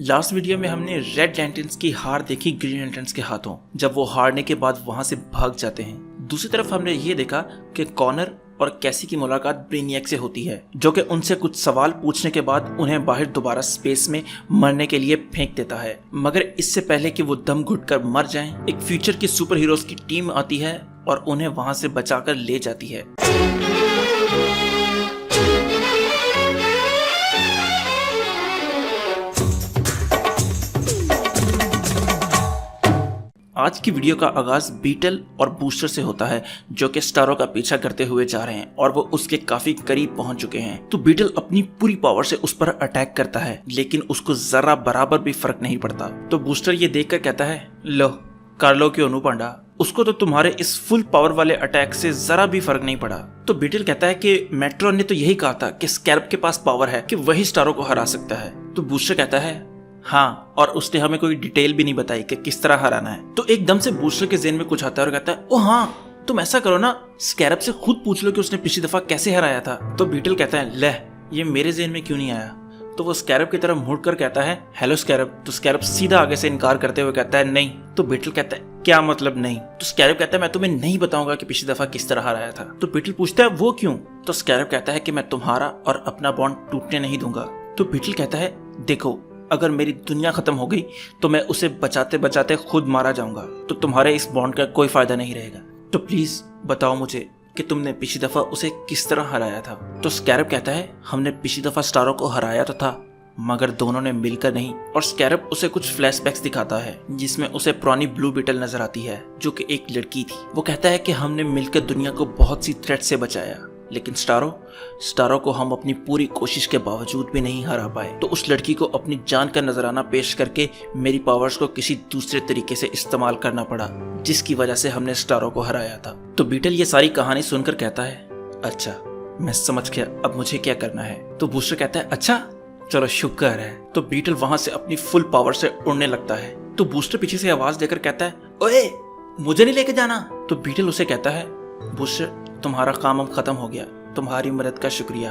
Last video में हमने red lanterns की हार देखी ग्रीन लैंटर्न्स के हाथों, जब वो हारने के बाद वहां से भाग जाते हैं। दूसरी तरफ हमने ये देखा कि कॉनर और कैसी की मुलाकात ब्रेनियक से होती है, जो कि उनसे कुछ सवाल पूछने के बाद उन्हें बाहर दोबारा स्पेस में मरने के लिए फेंक देता है। मगर इससे पहले कि वो दम घुटकर मर जाएं, एक फ्यूचर की सुपर हीरोज की टीम आती है और उन्हें वहां से बचाकर ले जाती है। आज की वीडियो का आगाज बीटल और बूस्टर से होता है, जो कि स्टारो का पीछा करते हुए जा रहे हैं और वो उसके काफी करीब पहुंच चुके हैं। तो बीटल अपनी पूरी पावर से उस पर अटैक करता है, लेकिन उसको जरा बराबर भी फर्क नहीं पड़ता। तो बूस्टर ये देखकर कहता है, लो कार्लो क्यों नु पांडा, उसको तो तुम्हारे इस फुल पावर वाले अटैक से जरा भी फर्क नहीं पड़ा। तो बीटल कहता है कि मेट्रॉन ने तो यही कहा था कि स्कैर्ब के पास पावर है कि वही स्टारो को हरा सकता है। तो बूस्टर कहता है हाँ, और उसने हमें कोई डिटेल भी नहीं बताई कि किस तरह हराना है। तो एकदम से बूस्टर के ज़हन में कुछ आता है और कहता है, ओ हाँ, तुम ऐसा करो ना, स्कैरब से खुद पूछ लो कि उसने पिछली दफा कैसे हराया था। तो बीटल कहता है, ले ये मेरे ज़हन में क्यों नहीं आया। तो वो स्कैरब की तरफ मुड़कर कहता है, हेलो स्कैरब। तो स्कैरब सीधा आगे से इनकार करते हुए कहता है, नहीं। तो बीटल कहता है, क्या मतलब नहीं। तो स्कैरब कहता है, मैं तुम्हें नहीं बताऊंगा कि पिछली दफा किस तरह हराया था। तो बीटल पूछता है, वो क्यों। तो स्कैरब कहता है कि मैं तुम्हारा और अपना बॉन्ड टूटने नहीं दूंगा। तो बीटल कहता है, देखो अगर मेरी दुनिया खत्म हो गई तो मैं उसे बचाते बचाते खुद मारा जाऊंगा, तो तुम्हारे इस बॉन्ड का कोई फायदा नहीं रहेगा। तो प्लीज बताओ मुझे कि तुमने पिछली दफा उसे किस तरह हराया था। तो स्कैरब कहता है, हमने पिछली दफा स्टारो को हराया तो था, मगर दोनों ने मिलकर नहीं। और स्कैरब उसे कुछ फ्लैशबैक्स दिखाता है जिसमें उसे पुरानी ब्लू बीटल नजर आती है, जो कि एक लड़की थी। वो कहता है कि हमने मिलकर दुनिया को बहुत सी थ्रेट से बचाया, लेकिन स्टारो को हम अपनी पूरी कोशिश के बावजूद भी नहीं हरा पाए। तो उस लड़की को अपनी जान का नजराना पेश करके मेरी पावर्स को किसी दूसरे तरीके से इस्तेमाल करना पड़ा, जिसकी वजह से हमने स्टारो को हराया था। तो बीटल ये सारी कहानी सुनकर कहता है, अच्छा मैं समझ गया, अब मुझे क्या करना है। तो बूस्टर कहता है, अच्छा चलो शुक्र है। तो बीटल वहां से अपनी फुल पावर से उड़ने लगता है। तो बूस्टर पीछे से आवाज देकर कहता है, ओए मुझे नहीं लेके जाना। तो बीटल उसे कहता है, बूस्टर तुम्हारा काम अब खत्म हो गया, तुम्हारी मदद का शुक्रिया,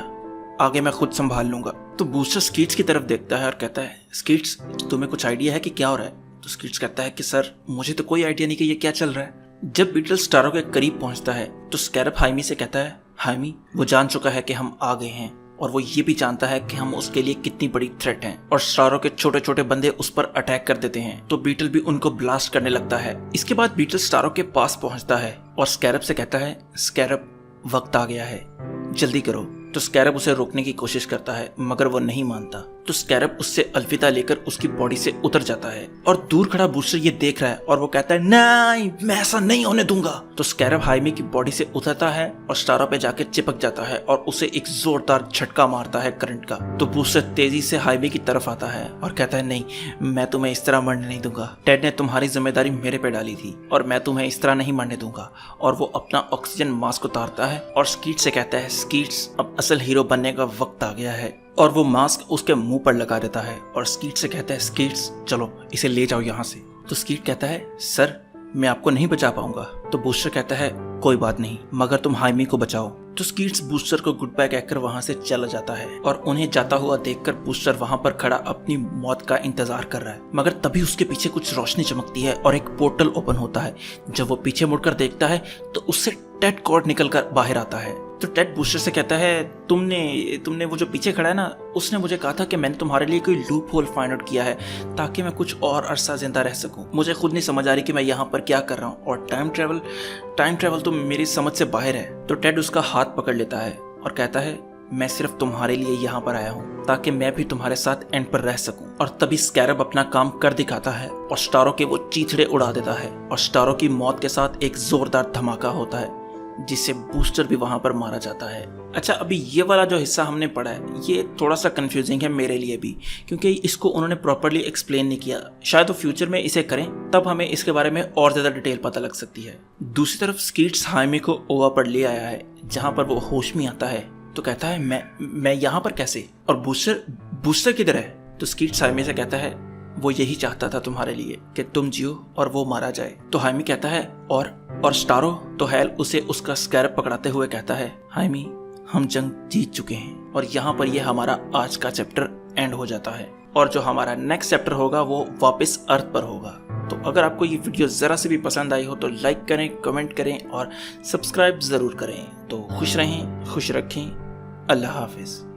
आगे मैं खुद संभाल लूंगा। तो बूस्टर स्कीट्स की तरफ देखता है और कहता है, स्कीट्स तुम्हें कुछ आइडिया है कि क्या हो रहा है। तो स्कीट्स कहता है कि सर मुझे तो कोई आइडिया नहीं कि ये क्या चल रहा है। जब बीटल स्टारो के करीब पहुंचता है तो स्कैरब हाइमी से कहता है, हाइमी वो जान चुका है कि हम आ गए हैं, और वो ये भी जानता है कि हम उसके लिए कितनी बड़ी थ्रेट हैं, और स्टारो के छोटे छोटे बंदे उस पर अटैक कर देते हैं। तो बीटल भी उनको ब्लास्ट करने लगता है। इसके बाद बीटल स्टारो के पास पहुंचता है और स्कैरब से कहता है, स्कैरब वक्त आ गया है, जल्दी करो। तो स्कैरब उसे रोकने की कोशिश करता है, मगर वो नहीं मानता। तो स्कैरब उससे अलविदा लेकर उसकी बॉडी से उतर जाता है, और दूर खड़ा बूस्टर ये देख रहा है और वो कहता है, नहीं मैं ऐसा नहीं होने दूंगा। तो स्कैरब हाइमी की बॉडी से उतरता है और स्टारो पे जाकर चिपक जाता है और उसे एक जोरदार झटका मारता है करंट का। तो बूस्टर तेजी से हाइमी की तरफ आता है और कहता है, नहीं मैं तुम्हें इस तरह मरने नहीं दूंगा, टेड ने तुम्हारी जिम्मेदारी मेरे पे डाली थी और मैं तुम्हें इस तरह नहीं मरने दूंगा। और वो अपना ऑक्सीजन मास्क उतारता है और स्कीट्स से कहता है, स्कीट्स अब असल हीरो बनने का वक्त आ गया है। और वो मास्क उसके मुंह पर लगा देता है और स्कीट से कहता है, स्कीट्स चलो इसे ले जाओ यहाँ से। तो स्कीट कहता है, सर मैं आपको नहीं बचा पाऊंगा। तो बूस्टर कहता है, कोई बात नहीं, मगर तुम हाइमी को बचाओ। तो स्कीट्स बूस्टर को गुड बाय कहकर वहां से चला जाता है, और उन्हें जाता हुआ देखकर बूस्टर वहां पर खड़ा अपनी मौत का इंतजार कर रहा है। मगर तभी उसके पीछे कुछ रोशनी चमकती है और एक पोर्टल ओपन होता है। जब वो पीछे मुड़कर देखता है तो उससे टेड कॉर्ड निकलकर बाहर आता है। तो टेड बूस्टर से कहता है, तुमने वो जो पीछे खड़ा है ना, उसने मुझे कहा था कि मैंने तुम्हारे लिए कोई लूप होल फाइंड आउट किया है ताकि मैं कुछ और अरसा जिंदा रह सकूं। मुझे खुद नहीं समझ आ रही कि मैं यहाँ पर क्या कर रहा हूँ, और टाइम ट्रेवल तो मेरी समझ से बाहर है। तो टेड उसका हाथ पकड़ लेता है और कहता है, मैं सिर्फ तुम्हारे लिए यहाँ पर आया हूँ ताकि मैं भी तुम्हारे साथ एंड पर रह सकूं। और तभी स्कैरब अपना काम कर दिखाता है और स्टारो के वो चीथड़े उड़ा देता है, और स्टारो की मौत के साथ एक जोरदार धमाका होता है जिससे बूस्टर भी वहां पर मारा जाता है। अच्छा, अभी ये वाला जो हिस्सा हमने पढ़ा है ये थोड़ा सा कंफ्यूजिंग है मेरे लिए भी, क्योंकि इसको उन्होंने प्रॉपर्ली एक्सप्लेन नहीं किया। शायद वो फ्यूचर में इसे करें तब हमें इसके बारे में और ज्यादा डिटेल पता लग सकती है। दूसरी तरफ स्कीट्स हाइमी को ओवा पर ले आया है, जहां पर वो होश में आता है। तो कहता है, मैं यहाँ पर कैसे, और बूस्टर किधर है। तो स्कीट्स हाइमी से कहता है, वो यही चाहता था तुम्हारे लिए कि तुम जियो और वो मारा जाए। तो हाइमी कहता है, और स्टारो। तो हैल उसे उसका स्कैरब पकड़ाते हुए कहता है, हाइमी हम जंग जीत चुके हैं और यहाँ पर ये हमारा आज का चैप्टर एंड हो जाता है और जो हमारा नेक्स्ट चैप्टर होगा वो वापस अर्थ पर होगा। तो अगर आपको ये वीडियो ज़रा से भी पसंद आई हो तो लाइक करें, कमेंट करें और सब्सक्राइब ज़रूर करें। तो खुश रहें, खुश रखें। अल्लाह हाफिज़।